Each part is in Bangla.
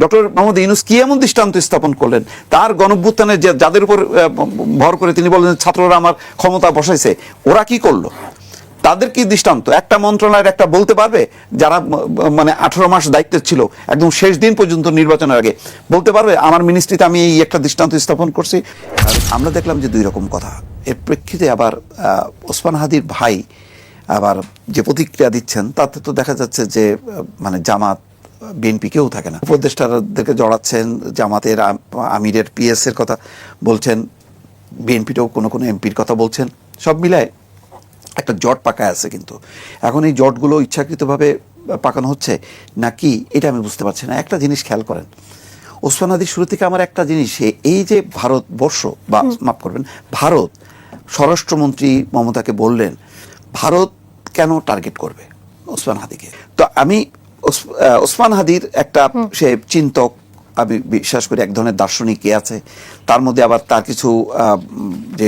ডক্টর মোহাম্মদ ইউনূস কি এমন দৃষ্টান্ত স্থাপন করলেন তার গণঅভ্যুত্থানে যাদের উপর ভর করে তিনি বললেন ছাত্ররা আমার ক্ষমতা বসাইছে, ওরা কি করলো, তাদের কি দৃষ্টান্ত একটা মন্ত্রণালয়ের একটা বলতে পারবে যারা মানে 18 মাস দায়িত্বে ছিল একদম শেষ দিন পর্যন্ত নির্বাচনের আগে বলতে পারবে আমার মিনিস্ট্রিতে আমি এই একটা দৃষ্টান্ত স্থাপন করছি? আমরা দেখলাম যে দুই রকম কথা। এর প্রেক্ষিতে আবার ওসমান হাদির ভাই আবার যে প্রতিক্রিয়া দিচ্ছেন তাতে তো দেখা যাচ্ছে যে মানে জামাত বিএনপি কেউ থাকে না, উপদেষ্টাদেরকে জড়াচ্ছেন, জামাতের আমিরের পিএস এর কথা বলছেন, বিএনপিটাও কোনো কোনো এমপির কথা বলছেন, সব মিলায় একটা জট পাকায় আছে। কিন্তু এখন এই জটগুলো ইচ্ছাকৃতভাবে পাকানো হচ্ছে নাকি এটা আমি বুঝতে পারছি না। একটা জিনিস খেয়াল করেন, ওসমান হাদির শুরু থেকে আমার একটা জিনিস, এই যে ভারতবর্ষ বা মাফ করবেন ভারত স্বরাষ্ট্রমন্ত্রী মমতাকে বললেন ভারত কেন টার্গেট করবে ওসমান হাদিকে। তো আমি ওসমান হাদির একটা সে চিন্তক, আমি বিশ্বাস করি এক ধরনের দার্শনিক আছে, তার মধ্যে আবার তার কিছু যে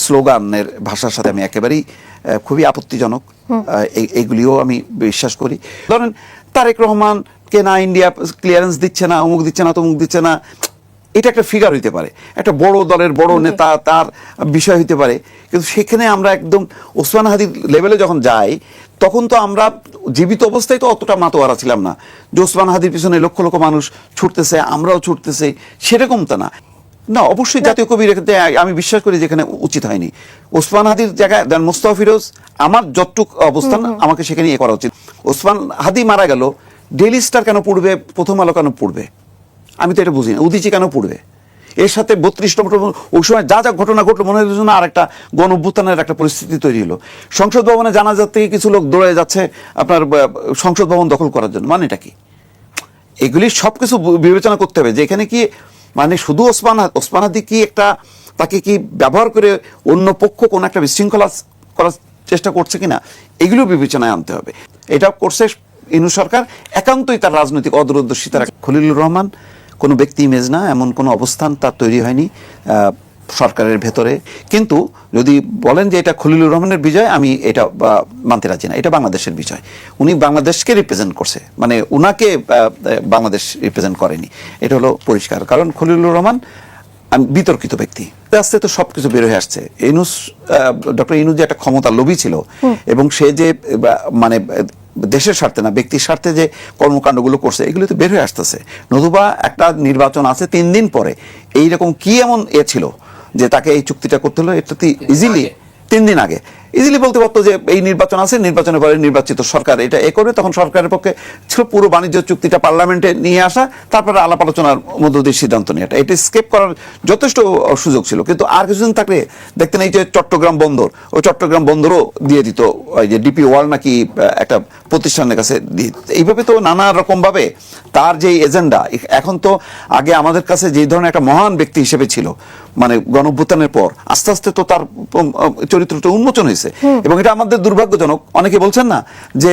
স্লোগানের ভাষার সাথে আমি একেবারেই খুবই আপত্তিজনক, এইগুলিও আমি বিশ্বাস করি। ধরেন তারেক রহমান কে না ইন্ডিয়া ক্লিয়ারেন্স দিচ্ছে না, অমুক দিচ্ছে না, তমুক দিচ্ছে না, এটা একটা ফিগার হইতে পারে, একটা বড় দলের বড় নেতা তার বিষয় হইতে পারে, কিন্তু সেখানে আমরা একদম ওসমান হাদির লেভেলে যখন যাই তখন তো আমরা জীবিত অবস্থায় তো অতটা মাতোয়ারা ছিলাম না যে ওসমান হাদির পিছনে লক্ষ লক্ষ মানুষ ছুটতেছে, আমরাও ছুটতেছি, সেরকমটা না। না, অবশ্যই জাতীয় কবির আমি বিশ্বাস করি যেখানে উচিত হয়নি। ওসমান হাদির জায়গায় মোস্তফা ফিরোজ আমার যতটুক অবস্থান আমাকে সেখানে করা উচিত। ওসমান হাদি মারা গেল, ডেইলি স্টার কেন পড়বে, প্রথম আলো কেন পড়বে, আমি তো এটা বুঝি না। উদীচী কেন পড়বে? এর সাথে 32 নম্বর ওই সময় যা যা ঘটনা ঘটলো মনে হচ্ছে না আর একটা গণঅভ্যুত্থানের একটা পরিস্থিতি তৈরি হলো। সংসদ ভবনে জানাজা থেকে কিছু লোক দৌড়ে যাচ্ছে আপনার সংসদ ভবন দখল করার জন্য, মানে এটা কি? এগুলি সব কিছু বিবেচনা করতে হবে যে এখানে কি মানে শুধু ওসমান হাদি কি একটা তাকে কি ব্যবহার করে অন্য পক্ষ কোন একটা বিশৃঙ্খলা করার চেষ্টা করছে কিনা, এগুলো বিবেচনায় আনতে হবে। এটা করছে ইনু সরকার একান্তই তার রাজনৈতিক অদূরদর্শিতা। খলিলুর রহমান কোনো ব্যক্তি ইমেজ না, এমন কোনো অবস্থান তার তৈরি হয়নি সরকারের ভেতরে। কিন্তু যদি বলেন যে এটা খলিলুর রহমানের বিজয়, আমি এটা মানতে রাজি না। এটা বাংলাদেশের বিজয়, উনি বাংলাদেশকে রিপ্রেজেন্ট করছে, মানে উনাকে বাংলাদেশ রিপ্রেজেন্ট করেনি, এটা হলো পরিষ্কার। কারণ খলিলুর রহমান বিতর্কিত ব্যক্তি, আস্তে তো সবকিছু বের হয়ে আসছে। ইউনূস ডক্টর ইউনূস যে একটা ক্ষমতা লোভী ছিল এবং সে যে মানে দেশের স্বার্থে না ব্যক্তির স্বার্থে যে কর্মকাণ্ডগুলো করছে এগুলো তো বের হয়ে আসতেছে। নতুবা একটা নির্বাচন আছে 3 দিন পরে, এইরকম কি এমন ছিল যে তাকে এই চুক্তিটা করতে হলো? এটা ইজিলি 3 দিন আগে ইজিলি বলতে পারতো যে এই নির্বাচন আছে, নির্বাচনের পরে নির্বাচিত সরকার এটা করবে। তখন সরকারের পক্ষে ছিল পুরো বাণিজ্য চুক্তিটা পার্লামেন্টে নিয়ে আসা, তারপরে আলাপ আলোচনার মধ্য দিয়ে সিদ্ধান্ত নিয়ে এটা স্কেপ করার যথেষ্ট সুযোগ ছিল। কিন্তু আর কিছুদিন থাকলে দেখতেন এই যে চট্টগ্রাম বন্দর, ওই চট্টগ্রাম বন্দরও দিয়ে দিত ওই যে ডিপি ওয়ার্ল্ড নাকি একটা প্রতিষ্ঠানের কাছে। এইভাবে তো নানা রকম ভাবে তার যে এজেন্ডা, এখন তো আগে আমাদের কাছে যে ধরনের একটা মহান ব্যক্তি হিসেবে ছিল মানে গণঅভ্যুত্থানের পর, আস্তে আস্তে তো তার চরিত্রটা উন্মোচন হয়েছে। এবং এটা আমাদের দুর্ভাগ্যজনক, অনেকে বলছেন না যে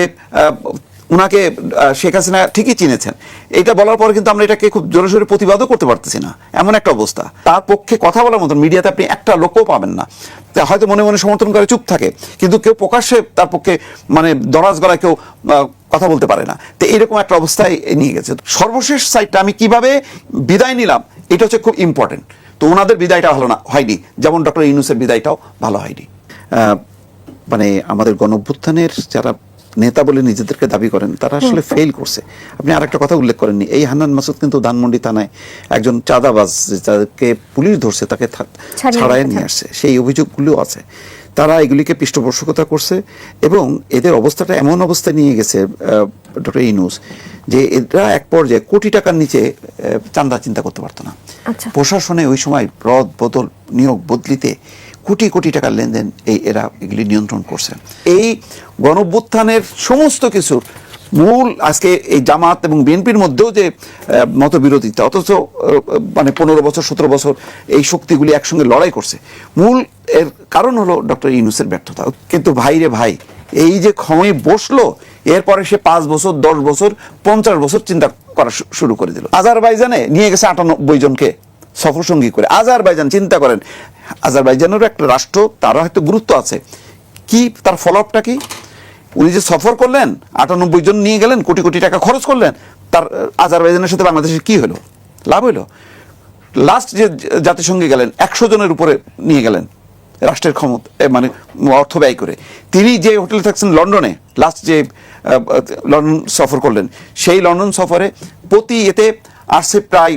উনাকে শেখ হাসিনা ঠিকই চিনেছেন, এইটা বলার পরে কিন্তু আমরা এটাকে খুব জোরে সোরে প্রতিবাদও করতে পারতেছি না, এমন একটা অবস্থা। তার পক্ষে কথা বলার মতন মিডিয়াতে আপনি একটা লোকও পাবেন না, হয়তো মনে মনে সমর্থন করে চুপ থাকে, কিন্তু কেউ প্রকাশ্যে তার পক্ষে মানে দরাজ গলায় কেউ কথা বলতে পারে না। তো এইরকম একটা অবস্থায় নিয়ে গেছে। সর্বশেষ সাইডটা আমি কিভাবে বিদায় নিলাম, এটা হচ্ছে খুব ইম্পর্টেন্ট। তো ওনাদের বিদায়টা ভালো না হয়নি, যেমন ডক্টর ইউনূসের বিদায়টাও ভালো হয়নি। মানে আমাদের গণঅভ্যুত্থানের যারা নেতা বলে নিজেদেরকে দাবি করেন তারা আসলে ফেল করছে। আপনি আরেকটা কথা উল্লেখ করেননি, এই হান্নান মাসুদ কিন্তু ধানমন্ডি থানায় একজন চাঁদাবাজ যাকে পুলিশ ধরছে তাকে ছাড়াই নিয়ে আসছে, সেই অভিযোগগুলো আছে। তারা এগুলিকে পৃষ্ঠপোষকতা করছে এবং এদের অবস্থাটা এমন অবস্থায় নিয়ে গেছে ডক্টর ইউনূস যে এরা এক পর্যায়ে কোটি টাকার নিচে চাঁদা চিন্তা করতে পারতো না। প্রশাসনে ওই সময় রদ বদল নিয়োগ বদলিতে কোটি কোটি টাকার লেনদেন এরা এগুলি নিয়ন্ত্রণ করছে। এই গণঅভ্যুত্থানের সমস্ত কিছুর মূল আজকে এই জামাত এবং বিএনপির মধ্যেও যে মতবিরোধিতা, অথচ মানে 15 বছর 17 বছর এই শক্তিগুলি একসঙ্গে লড়াই করছে, মূল এর কারণ হলো ডক্টর ইউনূসের ব্যর্থতা। কিন্তু ভাই রে ভাই, এই যে ক্ষমে বসলো এরপরে সে 5 বছর 10 বছর 50 বছর চিন্তা করা শুরু করে দিল। আজারবাইজানে নিয়ে গেছে 98 জনকে সফরসঙ্গী করে। আজারবাইজান চিন্তা করেন, আজারবাইজানেরও একটা রাষ্ট্র, তারও হয়তো গুরুত্ব আছে। কি তার ফলো আপটা কি? উনি যে সফর করলেন 98 জন নিয়ে গেলেন, কোটি কোটি টাকা খরচ করলেন, তার আজারবাইজানের সাথে বাংলাদেশের কি হলো, লাভ হলো? লাস্ট যে জাতিসংঘে গেলেন 100 জনের উপরে নিয়ে গেলেন রাষ্ট্রের ক্ষমতা, মানে অর্থ ব্যয় করে। তিনি যে হোটেলে থাকছেন লন্ডনে, লাস্ট যে লন্ডন সফর করলেন, সেই লন্ডন সফরে প্রতি এতে আসছে প্রায়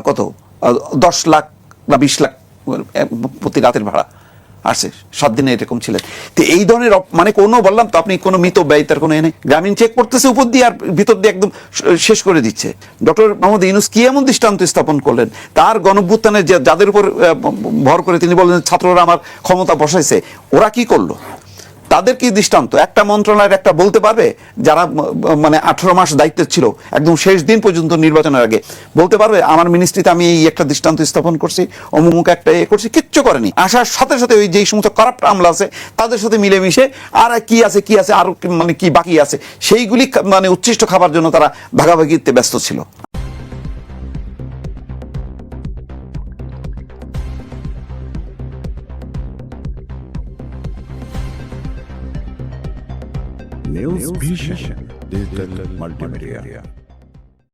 কত 10 লাখ বা 20 লাখ প্রতি রাতের ভাড়া আসছে। 7 দিনে এরকম ছিলেন। তো এই ধরনের মানে কোনো, বললাম তো আপনি কোনো মিত ব্যয়িতার কোনো এনে গ্রামীণ চেক করতেছে উপর দিয়ে আর ভিতর দিয়ে একদম শেষ করে দিচ্ছে। ডক্টর মোহাম্মদ ইউনূস কি এমন দৃষ্টান্ত স্থাপন করলেন, তার গণঅভ্যুত্থানের যাদের উপর ভর করে তিনি বললেন ছাত্ররা আমার ক্ষমতা বসাইছে, ওরা কি করলো? তাদের কি দৃষ্টান্ত? একটা মন্ত্রণালয়ের একটা বলতে পারবে যারা মানে 18 মাস দায়িত্বে ছিল, একদম শেষ দিন পর্যন্ত নির্বাচনের আগে বলতে পারবে আমার মিনিস্ট্রিতে আমি এই একটা দৃষ্টান্ত স্থাপন করছি, অমুক একটা করছি? কিচ্ছু করেনি। আসার সাথে সাথে ওই যেই সমস্ত কারাপ্ট আমলা আছে তাদের সাথে মিলেমিশে আর কি আছে আর মানে কি বাকি আছে সেইগুলি মানে উচ্ছিষ্ট খাবার জন্য তারা ভাগাভাগিতে ব্যস্ত ছিল। News Vision, digital multimedia.